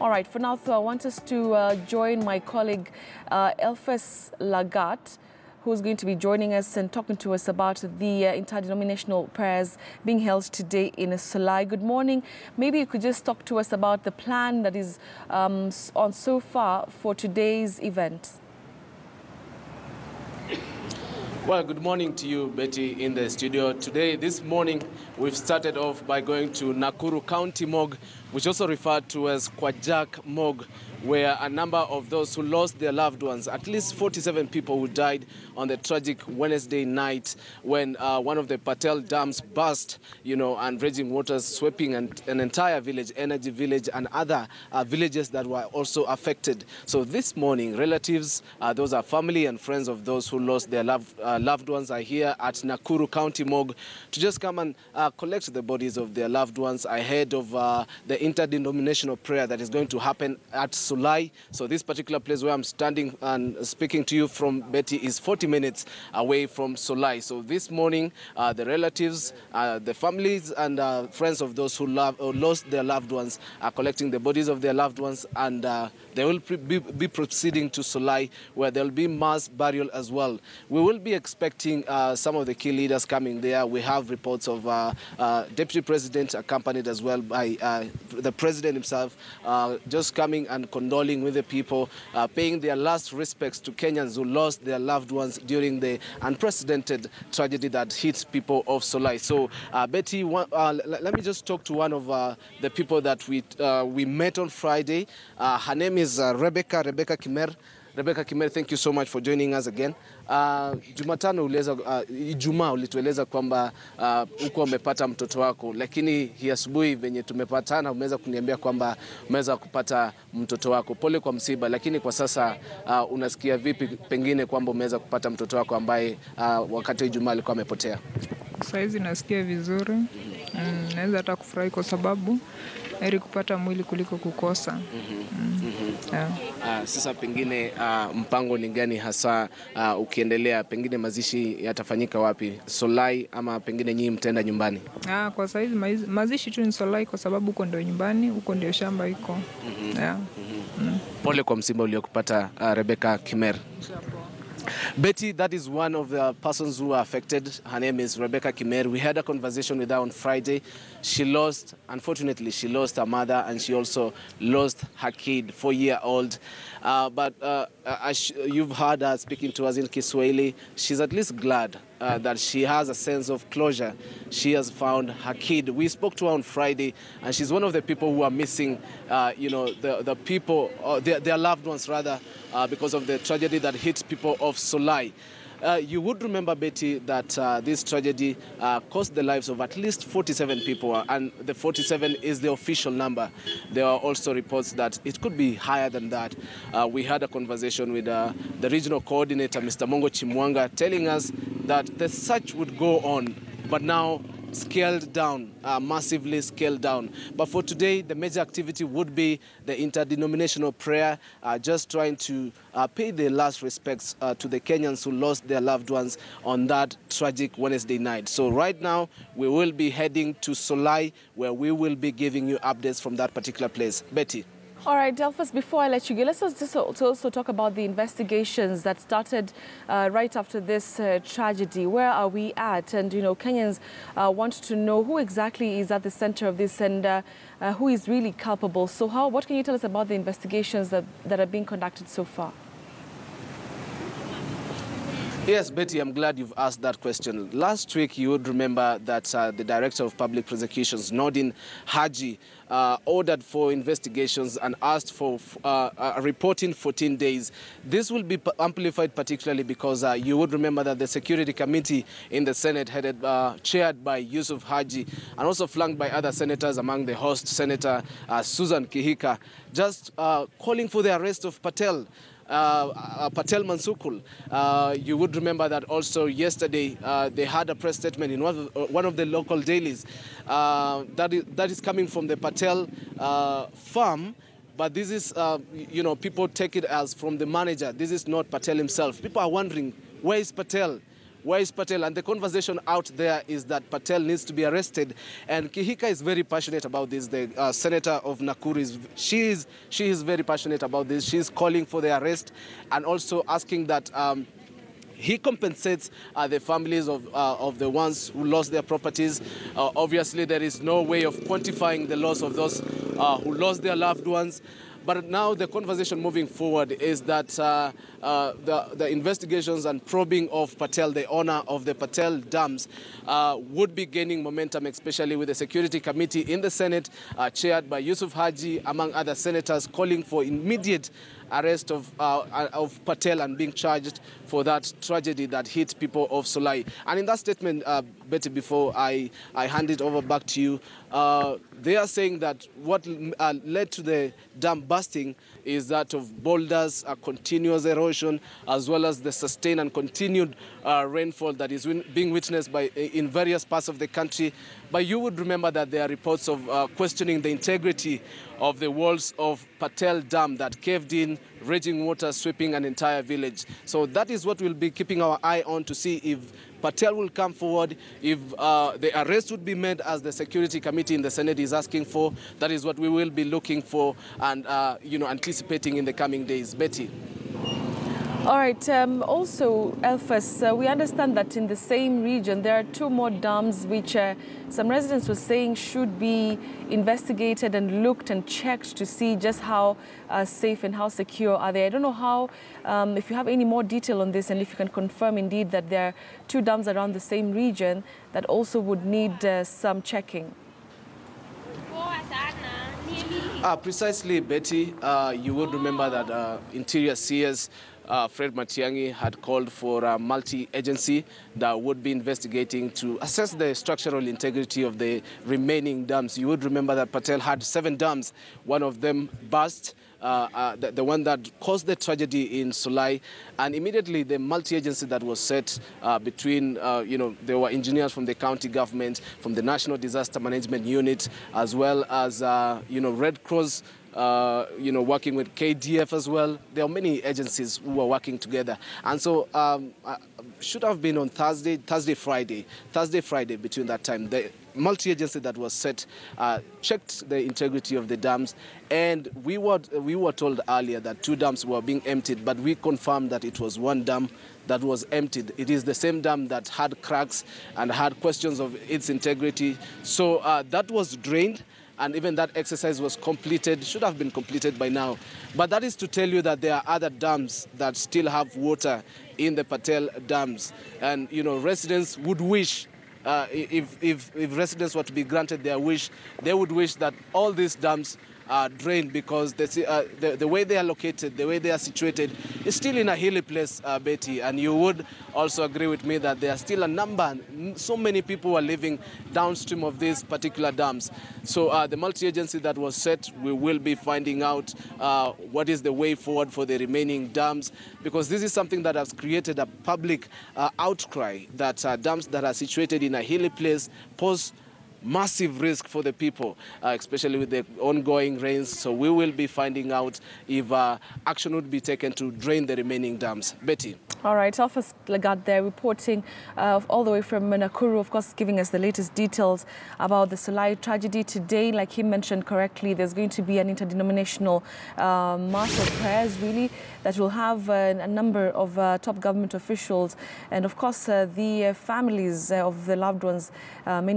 All right, for now, though, I want us to join my colleague Elfes Lagat, who's going to be joining us and talking to us about the interdenominational prayers being held today in Solai. Good morning. Maybe you could just talk to us about the plan that is on so far for today's event. Well, good morning to you, Betty, in the studio. This morning, we've started off by going to Nakuru County Morgue, which also referred to as Kwajak Morgue, where a number of those who lost their loved ones, at least 47 people who died on the tragic Wednesday night when one of the Patel dams burst, and raging waters sweeping an entire village, Energy Village, and other villages that were also affected. So this morning, relatives, those are family and friends of those who lost their loved ones, are here at Nakuru County Morgue to just come and collect the bodies of their loved ones ahead of the interdenominational prayer that is going to happen at Solai. So this particular place where I'm standing and speaking to you from, Betty, is 40 minutes away from Solai. So this morning, the relatives, the families and friends of those who lost their loved ones are collecting the bodies of their loved ones, and they will be proceeding to Solai, where there will be mass burial as well. We will be expecting some of the key leaders coming there. We have reports of Deputy President accompanied as well by the President himself, just coming and condoling with the people, paying their last respects to Kenyans who lost their loved ones during the unprecedented tragedy that hit people of Solai. So, Betty, let me just talk to one of the people that we met on Friday. Her name is Rebecca Kimer. Rebecca Kimer, thank you so much for joining us again. Ijumaa ulitueleza kwamba uko umepata mtoto wako, lakini hii asubuhi venye tumepatana umeweza kuniambia kwamba umeweza kupata mtoto wako. Pole kwa msiba, lakini kwa sasa unasikia vipi pengine kwamba umeweza kupata mtoto wako ambaye wakati Ijumaa alikuwa amepotea? Saizi nasikia vizuri. Naweza hata kufurahi kwa sababu heri kupata mwili kuliko kukosa. Sasa pengine mpango ni gani hasa ukiendelea? Pengine mazishi yatafanyika wapi? Solai ama pengine nyinyi mtaenda nyumbani? Kwa saizi mazishi tu ni Solai kwa sababu huko ndio nyumbani, huko ndio shamba iko. Pole kwa msiba uliokupata, Rebecca Kimer. Betty, that is one of the persons who are affected. Her name is Rebecca Kimer. We had a conversation with her on Friday. Unfortunately, she lost her mother, and she also lost her kid, 4-year-old. But as you've heard her speaking to us in Kiswahili, she's at least glad that she has a sense of closure. She has found her kid. We spoke to her on Friday, and she's one of the people who are missing, the people, their loved ones rather, because of the tragedy that hit people of Solai. You would remember, Betty, that this tragedy cost the lives of at least 47 people, and the 47 is the official number. There are also reports that it could be higher than that. We had a conversation with the regional coordinator, Mr. Mongo Chimwanga, telling us that the search would go on, but now scaled down, massively scaled down. But for today, the major activity would be the interdenominational prayer, just trying to pay the last respects to the Kenyans who lost their loved ones on that tragic Wednesday night. So right now, we will be heading to Solai, where we will be giving you updates from that particular place. Betty. All right, Delphus, before I let you go, let's just also talk about the investigations that started right after this tragedy. Where are we at? And, Kenyans want to know who exactly is at the center of this and who is really culpable. So what can you tell us about the investigations that are being conducted so far? Yes, Betty, I'm glad you've asked that question. Last week, you would remember that the Director of Public Prosecutions, Nordin Haji, ordered for investigations and asked for a report in 14 days. This will be amplified particularly because you would remember that the Security Committee in the Senate, chaired by Yusuf Haji and also flanked by other senators, among the host Senator Susan Kihika, just calling for the arrest of Patel Mansukul. You would remember that also yesterday they had a press statement in one of the local dailies that is coming from the Patel farm. But this is, people take it as from the manager. This is not Patel himself. People are wondering, where is Patel? Where is Patel? And the conversation out there is that Patel needs to be arrested. And Kihika is very passionate about this. The senator of Nakuru, she is very passionate about this. She's calling for the arrest and also asking that he compensates the families of the ones who lost their properties. Obviously, there is no way of quantifying the loss of those who lost their loved ones. But now the conversation moving forward is that the investigations and probing of Patel, the owner of the Patel dams, would be gaining momentum, especially with the Security Committee in the Senate, chaired by Yusuf Haji, among other senators, calling for immediate arrest of Patel and being charged for that tragedy that hit people of Solai. And in that statement, Betty, before I hand it over back to you, they are saying that what led to the dam busting is that of boulders, continuous erosion, as well as the sustained and continued rainfall that is being witnessed in various parts of the country. But you would remember that there are reports of questioning the integrity of the walls of Patel Dam that caved in, raging water sweeping an entire village. So that is what we'll be keeping our eye on to see if Patel will come forward, if the arrest would be made as the Security Committee in the Senate is asking for. That is what we will be looking for and anticipating in the coming days. Betty. All right. Also, Elfas, we understand that in the same region there are two more dams which some residents were saying should be investigated and looked and checked to see just how safe and how secure are they. I don't know how, if you have any more detail on this and if you can confirm indeed that there are two dams around the same region that also would need some checking. Precisely, Betty. You would remember that Interior CS Fred Matiang'i had called for a multi-agency that would be investigating to assess the structural integrity of the remaining dams. You would remember that Patel had 7 dams. One of them burst, the one that caused the tragedy in Solai, and immediately the multi-agency that was set between, there were engineers from the county government, from the National Disaster Management Unit, as well as, Red Cross, working with KDF as well. There are many agencies who are working together. And so should have been on Thursday, Friday between that time. The multi-agency that was set checked the integrity of the dams, and we were told earlier that 2 dams were being emptied, but we confirmed that it was 1 dam that was emptied. It is the same dam that had cracks and had questions of its integrity. So that was drained. And even that exercise was completed, should have been completed by now. But that is to tell you that there are other dams that still have water in the Patel dams. And, residents would wish, if residents were to be granted their wish, they would wish that all these dams are drained, because the way they are located, the way they are situated, is still in a hilly place, Betty. And you would also agree with me that there are still a number, so many people are living downstream of these particular dams. So the multi-agency that was set, we will be finding out what is the way forward for the remaining dams, because this is something that has created a public outcry that dams that are situated in a hilly place pose massive risk for the people, especially with the ongoing rains. So we will be finding out if action would be taken to drain the remaining dams. Betty. All right, Alphas Lagat there reporting all the way from Nakuru, of course, giving us the latest details about the Solai tragedy today. Like he mentioned correctly, there's going to be an interdenominational march of prayers, really, that will have a number of top government officials and, of course, the families of the loved ones, many